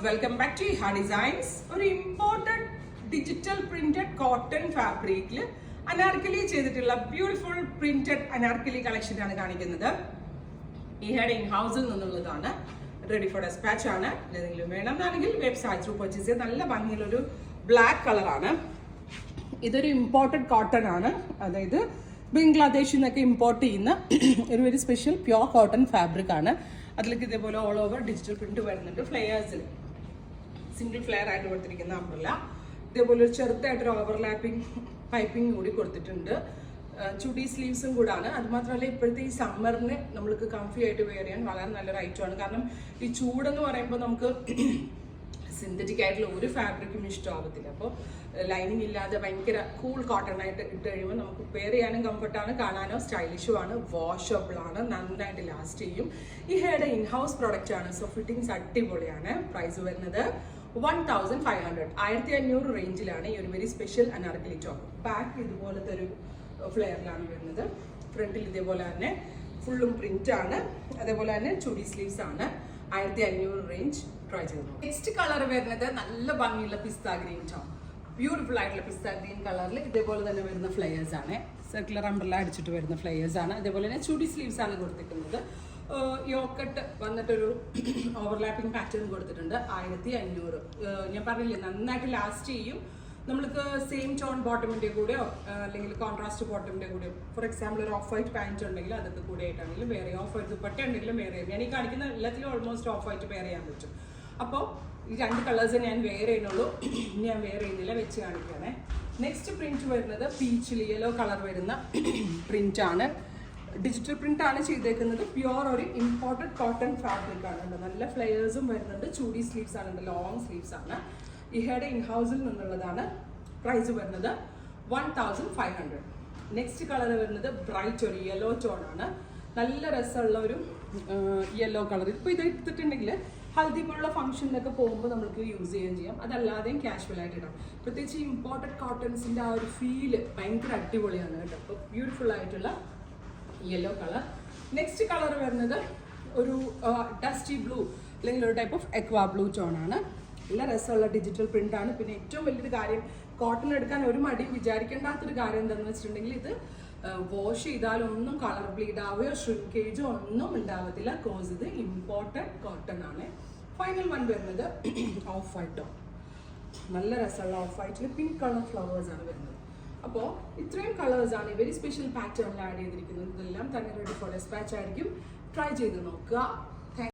Welcome back to Iha designs. ഒരു imported digital printed cotton ഫാബ്രിക്കിൽ അനാർക്കലി ചെയ്തിട്ടുള്ള ബ്യൂട്ടിഫുൾ പ്രിന്റഡ് അനാർക്കലി കളക്ഷൻ ആണ് കാണിക്കുന്നത്. ഇഹയുടെ ഇൻ ഹൗസിൽ നിന്നുള്ളതാണ്. റെഡി ഫോർ ഡെസ്പാച്ച് ആണ്. ഏതെങ്കിലും വേണമെന്നാണെങ്കിൽ വെബ്സൈറ്റ് ത്രൂ പർച്ചേസ് ചെയ്ത് നല്ല ഭംഗിയുള്ളൊരു ബ്ലാക്ക് കളറാണ്. ഇതൊരു ഇമ്പോർട്ടഡ് കോട്ടൺ ആണ്, അതായത് ബംഗ്ലാദേശിൽ നിന്നൊക്കെ ഇമ്പോർട്ട് ചെയ്യുന്ന ഒരു very special pure cotton fabric ആണ്. അതിലേക്ക് ഇതേപോലെ ഓൾ ഓവർ ഡിജിറ്റൽ പ്രിന്റ് വരുന്നുണ്ട്. ഫ്ലെയേഴ്സിൽ സിംഗിൾ ഫ്ലെയർ ആയിട്ട് കൊടുത്തിരിക്കുന്ന അംബ്രല്ല, ഇതേപോലെ ഒരു ചെറുതായിട്ടൊരു ഓവർലാപ്പിംഗ് പൈപ്പിംഗ് കൂടി കൊടുത്തിട്ടുണ്ട്. ചുടി സ്ലീവ്സും കൂടാണ്. അതുമാത്രമല്ല ഇപ്പോഴത്തെ ഈ സമ്മറിന് നമ്മൾക്ക് കംഫി ആയിട്ട് വെയർ ചെയ്യാൻ വളരെ നല്ലൊരു ഐറ്റമാണ്. കാരണം ഈ ചൂടെന്ന് പറയുമ്പോൾ നമുക്ക് സിന്തറ്റിക് ആയിട്ടുള്ള ഒരു ഫാബ്രിക്കും ഇഷ്ടമാവത്തില്ല. അപ്പോൾ ലൈനിങ് ഇല്ലാതെ ഭയങ്കര കൂൾ കോട്ടൺ ആയിട്ട് ഇട്ട് കഴിയുമ്പോൾ നമുക്ക് വെയർ ചെയ്യാനും കംഫർട്ടാണ്, കാണാനോ സ്റ്റൈലിഷും ആണ്, വാഷബിൾ ആണ്, നന്നായിട്ട് ലാസ്റ്റ് ചെയ്യും. ഈ ഹെയറുടെ ഇൻഹൗസ് പ്രോഡക്റ്റ് ആണ്. സോ ഫിറ്റിംഗ്സ് അടിപൊളിയാണ്. പ്രൈസ് വരുന്നത് 1500, 1500 റേഞ്ചിലാണ് ഈ ഒരു very special Anarkali top. Back ഇതുപോലത്തെ ഒരു ഫ്ലെയറിലാണ് വരുന്നത്. ഫ്രണ്ടിൽ ഇതേപോലെ തന്നെ ഫുള്ളും പ്രിന്റ് ആണ്. അതേപോലെ തന്നെ ചുടി സ്ലീവ്സ് ആണ്. 1500 റേഞ്ച്. ട്രൈ ചെയ്തു. നെക്സ്റ്റ് കളർ വരുന്നത് നല്ല ഭംഗിയുള്ള പിസ്ത ഗ്രീൻ ടോൺ. ബ്യൂട്ടിഫുൾ ആയിട്ടുള്ള പിസ്ത ഗ്രീൻ കളറിൽ ഇതേപോലെ തന്നെ വരുന്ന ഫ്ലെയേഴ്സ് ആണ്. സർക്കുലർ അംബ്രല്ല അടിച്ചിട്ട് വരുന്ന ഫ്ലെയേഴ്സ് ആണ്. അതേപോലെ തന്നെ ചുടി സ്ലീവ്സ് ആണ് കൊടുത്തിരിക്കുന്നത്. യോക്കട്ട് വന്നിട്ടൊരു ഓവർലാപ്പിംഗ് പാറ്റേൺ കൊടുത്തിട്ടുണ്ട്. 1500. ഞാൻ പറഞ്ഞില്ലേ നന്നായിട്ട് ലാസ്റ്റ് ചെയ്യും. നമ്മൾക്ക് സെയിം ടോൺ ബോട്ടമിൻ്റെ കൂടെയോ അല്ലെങ്കിൽ കോൺട്രാസ്റ്റ് ബോട്ടമിൻ്റെ കൂടെയോ, ഫോർ എക്സാമ്പിൾ ഒരു ഓഫ് വൈറ്റ് പാൻറ്റ് ഉണ്ടെങ്കിൽ അതൊക്കെ കൂടെ ആയിട്ടാണെങ്കിലും വേറെ, ഓഫ് വൈറ്റ് ദുപ്പട്ട ഉണ്ടെങ്കിലും വേറെ. ഞാൻ ഈ കാണിക്കുന്ന എല്ലാത്തിലും ഓൾമോസ്റ്റ് ഓഫ് വൈറ്റ് വെയർ ചെയ്യാൻ പറ്റും. അപ്പോൾ ഈ രണ്ട് കളേഴ്സ് ഞാൻ വെയർ ചെയ്യുന്നുള്ളൂ. ഞാൻ വെയർ ചെയ്യുന്നില്ല, വെച്ച് കാണിക്കുകയാണേ. നെക്സ്റ്റ് പ്രിന്റ് വരുന്നത് പീച്ചിൽ യെല്ലോ കളർ വരുന്ന പ്രിന്റ് ആണ്. ഡിജിറ്റൽ പ്രിന്റ് ആണ് ചെയ്തേക്കുന്നത്. പ്യുവർ ഒരു ഇമ്പോർട്ടഡ് കോട്ടൺ ഫാബ്രിക് ആണ്. നല്ല ഫ്ലെയേഴ്സും വരുന്നുണ്ട്. ചൂടി സ്ലീവ്സ് ആണ്, ലോങ് സ്ലീവ്സ് ആണ്. ഇഹയുടെ ഇൻഹൗസിൽ നിന്നുള്ളതാണ്. പ്രൈസ് വരുന്നത് 1500. നെക്സ്റ്റ് കളർ വരുന്നത് ബ്രൈറ്റ് ഒരു യെല്ലോ ടോൺ ആണ്. നല്ല രസമുള്ള ഒരു യെല്ലോ കളർ. ഇപ്പോൾ ഇത് എടുത്തിട്ടുണ്ടെങ്കിൽ ഹൽദി പോലുള്ള ഫംഗ്ഷനിലൊക്കെ പോകുമ്പോൾ നമുക്ക് യൂസ് ചെയ്യുകയും ചെയ്യാം. അതല്ലാതെയും കാഷ്വൽ ആയിട്ട് ഇടാം. പ്രത്യേകിച്ച് ഇമ്പോർട്ടഡ് കോട്ടൺസിൻ്റെ ആ ഒരു ഫീല് ഭയങ്കര അടിപൊളിയാണ് കേട്ടോ. അപ്പോൾ ബ്യൂട്ടിഫുൾ ആയിട്ടുള്ള യെല്ലോ കളർ. നെക്സ്റ്റ് കളർ വരുന്നത് ഒരു ഡസ്റ്റി ബ്ലൂ അല്ലെങ്കിൽ ഒരു type of aqua blue tone ആണ്. നല്ല രസമുള്ള ഡിജിറ്റൽ പ്രിന്റ് ആണ്. പിന്നെ ഏറ്റവും വലിയൊരു കാര്യം, കോട്ടൺ എടുക്കാൻ ഒരു മടി വിചാരിക്കേണ്ടാത്തൊരു കാര്യം എന്താണെന്ന് വെച്ചിട്ടുണ്ടെങ്കിൽ ഇത് വാഷ് ചെയ്താലൊന്നും കളർ ബ്ലീഡ് ആവുകയോ ഷ്രിങ്കേജോ ഒന്നും ഉണ്ടാവത്തില്ല. കോസ് ഇത് ഇമ്പോർട്ടഡ് കോട്ടൺ ആണ്. ഫൈനൽ വൺ വരുന്നത് ഓഫ് വൈറ്റ് ടോൺ. നല്ല രസമുള്ള ഓഫ് വൈറ്റിൽ പിങ്ക് കളർ ഫ്ലവേഴ്സ് ആണ് വരുന്നത്. അപ്പോൾ ഇത്രയും കളേഴ്സാണ് വെരി സ്പെഷ്യൽ പാറ്റേണിൽ ആഡ് ചെയ്തിരിക്കുന്നത്. ഇതെല്ലാം തന്നെ റെഡി ഫോർ ഡെസ്പാച്ച് ആയിരിക്കും. ട്രൈ ചെയ്ത് നോക്കുക.